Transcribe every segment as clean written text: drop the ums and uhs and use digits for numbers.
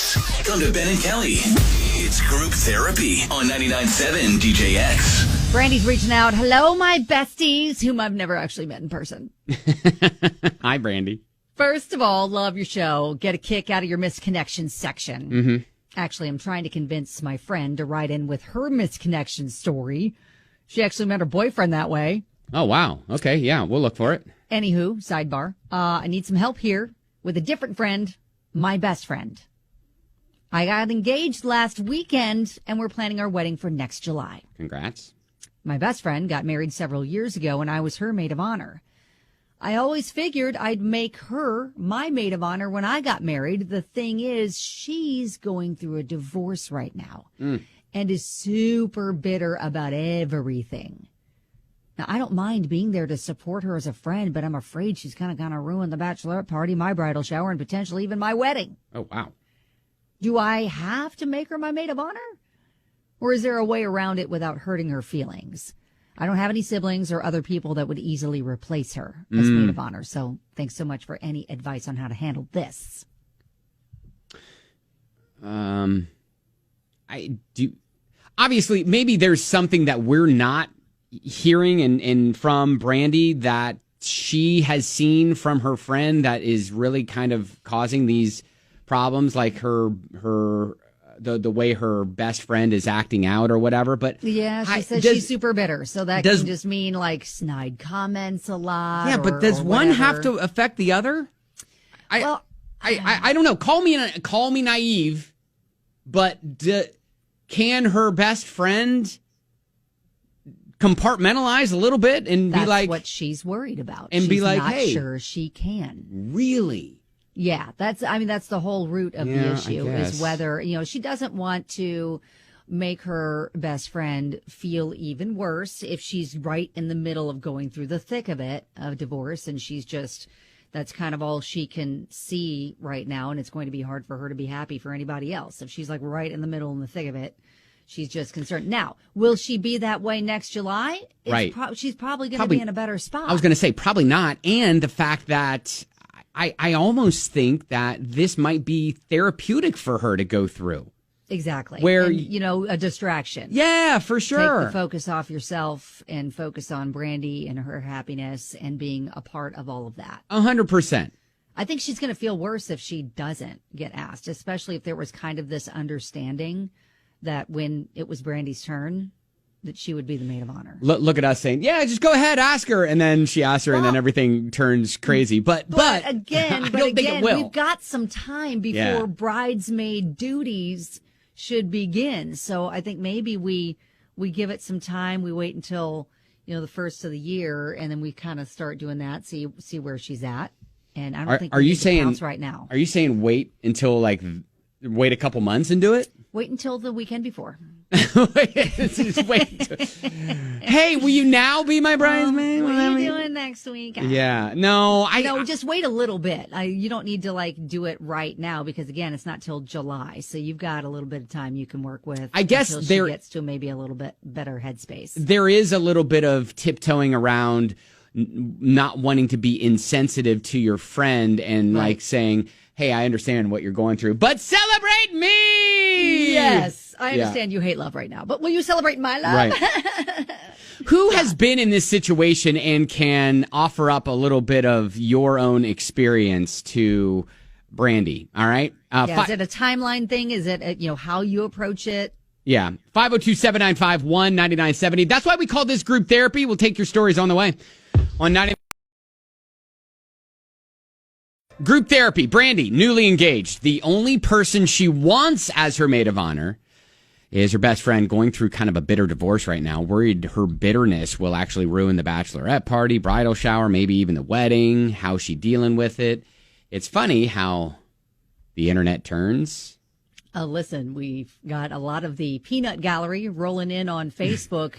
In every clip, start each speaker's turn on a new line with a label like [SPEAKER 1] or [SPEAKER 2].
[SPEAKER 1] DJX. Come to Ben and Kelly. It's Group Therapy on 99.7 DJX.
[SPEAKER 2] Brandi's reaching out. Hello, my besties, whom I've never actually met in person.
[SPEAKER 3] Hi, Brandi.
[SPEAKER 2] First of all, love your show. Get a kick out of your misconnection section.
[SPEAKER 3] Mm-hmm.
[SPEAKER 2] Actually, I'm trying to convince my friend to write in with her misconnection story. She actually met her boyfriend that way.
[SPEAKER 3] Oh, wow. Okay, yeah, we'll look for it.
[SPEAKER 2] Anywho, sidebar. I need some help here with a different friend, my best friend. I got engaged last weekend, and we're planning our wedding for next July.
[SPEAKER 3] Congrats.
[SPEAKER 2] My best friend got married several years ago, and I was her maid of honor. I always figured I'd make her my maid of honor when I got married. The thing is, she's going through a divorce right now and is super bitter about everything. Now, I don't mind being there to support her as a friend, but I'm afraid she's kind of going to ruin the bachelorette party, my bridal shower, and potentially even my wedding.
[SPEAKER 3] Oh, wow.
[SPEAKER 2] Do I have to make her my maid of honor? Or is there a way around it without hurting her feelings? I don't have any siblings or other people that would easily replace her as maid of honor. So thanks so much for any advice on how to handle this.
[SPEAKER 3] I do. Obviously, maybe there's something that we're not hearing and from Brandi that she has seen from her friend that is really kind of causing these problems, like the way her best friend is acting out or whatever. But
[SPEAKER 2] yeah, she says she's super bitter, so that can just mean like snide comments a lot.
[SPEAKER 3] Yeah, but does one have to affect the other? I don't know. Call me naive, but can her best friend compartmentalize a little bit and be like,
[SPEAKER 2] what she's worried about,
[SPEAKER 3] and
[SPEAKER 2] she's
[SPEAKER 3] be like,
[SPEAKER 2] not
[SPEAKER 3] hey,
[SPEAKER 2] sure she can
[SPEAKER 3] really.
[SPEAKER 2] Yeah, that's the whole root of the issue is whether, she doesn't want to make her best friend feel even worse if she's right in the middle of going through the thick of it, of divorce, and that's kind of all she can see right now, and it's going to be hard for her to be happy for anybody else. If she's like right in the middle in the thick of it, she's just concerned. Now, will she be that way next July?
[SPEAKER 3] Right.
[SPEAKER 2] She's probably going to be in a better spot.
[SPEAKER 3] I was going to say probably not, and the fact that I almost think that this might be therapeutic for her to go through.
[SPEAKER 2] Exactly.
[SPEAKER 3] Where,
[SPEAKER 2] a distraction.
[SPEAKER 3] Yeah, for sure.
[SPEAKER 2] Take the focus off yourself and focus on Brandi and her happiness and being a part of all of that.
[SPEAKER 3] 100%.
[SPEAKER 2] I think she's going to feel worse if she doesn't get asked, especially if there was kind of this understanding that when it was Brandi's turn, that she would be the maid of honor.
[SPEAKER 3] Look at us saying, yeah, just go ahead, ask her. And then she asks her, and then everything turns crazy. But
[SPEAKER 2] again,
[SPEAKER 3] think it will.
[SPEAKER 2] We've got some time before bridesmaid duties should begin. So I think maybe we give it some time. We wait until, the first of the year, and then we kind of start doing that, see where she's at. And I don't think we need to pounce right now.
[SPEAKER 3] Are you saying wait until wait a couple months and do it?
[SPEAKER 2] Wait until the weekend before.
[SPEAKER 3] Just wait. Hey, will you now be my bridesmaid?
[SPEAKER 2] What are you doing next week?
[SPEAKER 3] Yeah. No,
[SPEAKER 2] just wait a little bit. You don't need to do it right now because again, it's not till July. So you've got a little bit of time you can work with.
[SPEAKER 3] I guess
[SPEAKER 2] until she gets to maybe a little bit better headspace.
[SPEAKER 3] There is a little bit of tiptoeing around not wanting to be insensitive to your friend and saying, hey, I understand what you're going through, but celebrate me.
[SPEAKER 2] Yes, I understand you hate love right now, but will you celebrate my love?
[SPEAKER 3] Right. Who has been in this situation and can offer up a little bit of your own experience to Brandi? All right.
[SPEAKER 2] Is it a timeline thing? Is it, how you approach it?
[SPEAKER 3] Yeah. 502-795-1970. That's why we call this group therapy. We'll take your stories on the way on 90. Group therapy. Brandi, newly engaged. The only person she wants as her maid of honor is her best friend, going through kind of a bitter divorce right now. Worried her bitterness will actually ruin the bachelorette party, bridal shower, maybe even the wedding. How's she dealing with it? It's funny how the internet turns.
[SPEAKER 2] Listen, we've got a lot of the peanut gallery rolling in on Facebook,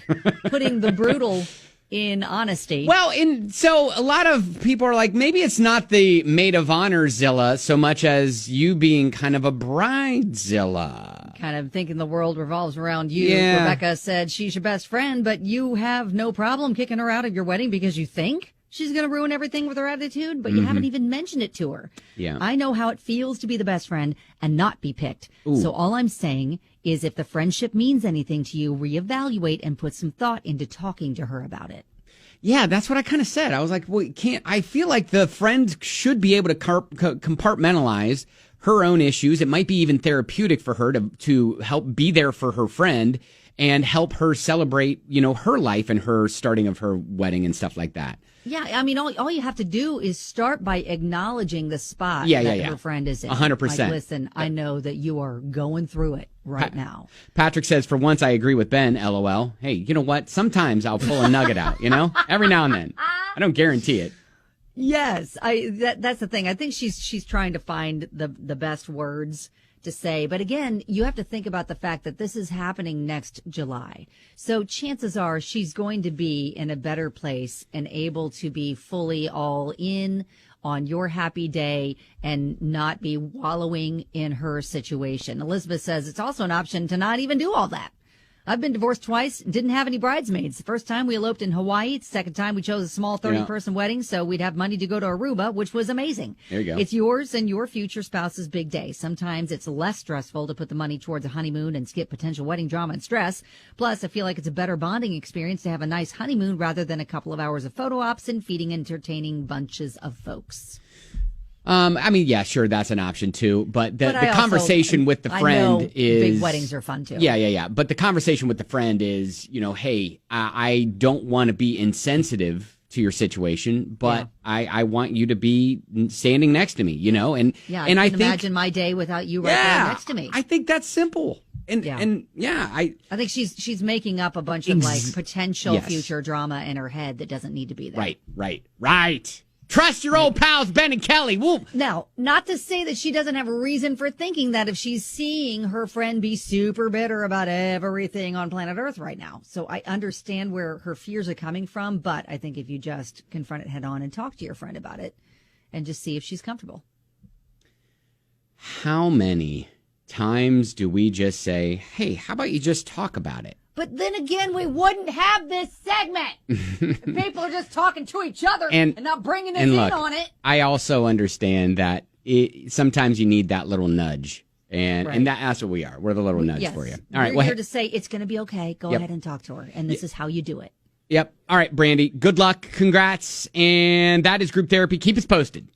[SPEAKER 2] putting the brutal in honesty.
[SPEAKER 3] Well, so a lot of people are like, maybe it's not the maid of honor Zilla so much as you being kind of a bridezilla.
[SPEAKER 2] Kind of thinking the world revolves around you.
[SPEAKER 3] Yeah.
[SPEAKER 2] Rebecca said she's your best friend, but you have no problem kicking her out of your wedding because you think she's going to ruin everything with her attitude, but you haven't even mentioned it to her.
[SPEAKER 3] Yeah.
[SPEAKER 2] I know how it feels to be the best friend and not be picked.
[SPEAKER 3] Ooh.
[SPEAKER 2] So all I'm saying is if the friendship means anything to you, reevaluate and put some thought into talking to her about it.
[SPEAKER 3] Yeah, that's what I kind of said. I was like, well, I feel like the friend should be able to compartmentalize her own issues. It might be even therapeutic for her to help be there for her friend and help her celebrate, her life and her starting of her wedding and stuff like that.
[SPEAKER 2] Yeah, I mean, all you have to do is start by acknowledging the spot her friend is in.
[SPEAKER 3] 100%.
[SPEAKER 2] Like, listen, I know that you are going through it right now.
[SPEAKER 3] Patrick says, for once, I agree with Ben, LOL. Hey, you know what? Sometimes I'll pull a nugget out, every now and then. I don't guarantee it.
[SPEAKER 2] Yes, that's the thing. I think she's trying to find the best words to say. But again, you have to think about the fact that this is happening next July. So chances are she's going to be in a better place and able to be fully all in on your happy day and not be wallowing in her situation. Elizabeth says it's also an option to not even do all that. I've been divorced twice, didn't have any bridesmaids. The first time we eloped in Hawaii. The second time we chose a small 30-person wedding so we'd have money to go to Aruba, which was amazing.
[SPEAKER 3] There you go.
[SPEAKER 2] It's yours and your future spouse's big day. Sometimes it's less stressful to put the money towards a honeymoon and skip potential wedding drama and stress. Plus, I feel like it's a better bonding experience to have a nice honeymoon rather than a couple of hours of photo ops and feeding entertaining bunches of folks.
[SPEAKER 3] I mean, yeah, sure, that's an option too. But the conversation with the friend is
[SPEAKER 2] big weddings are fun too.
[SPEAKER 3] Yeah. But the conversation with the friend is, hey, I don't want to be insensitive to your situation, but I want you to be standing next to me, and
[SPEAKER 2] and I think imagine my day without you right there next to me.
[SPEAKER 3] I think that's simple. I
[SPEAKER 2] think she's making up a bunch of potential future drama in her head that doesn't need to be there.
[SPEAKER 3] Right. Trust your old pals, Ben and Kelly. Whoop.
[SPEAKER 2] Now, not to say that she doesn't have a reason for thinking that if she's seeing her friend be super bitter about everything on planet Earth right now. So I understand where her fears are coming from, but I think if you just confront it head on and talk to your friend about it and just see if she's comfortable.
[SPEAKER 3] How many times do we just say, hey, how about you just talk about it?
[SPEAKER 2] But then again, we wouldn't have this segment. People are just talking to each other and not bringing us in on it.
[SPEAKER 3] I also understand that sometimes you need that little nudge. And that's what we are. We're the little nudge for you. All right.
[SPEAKER 2] We're here to say it's going to be okay. Go ahead and talk to her. And this is how you do it.
[SPEAKER 3] Yep. All right, Brandi. Good luck. Congrats. And that is Group Therapy. Keep us posted.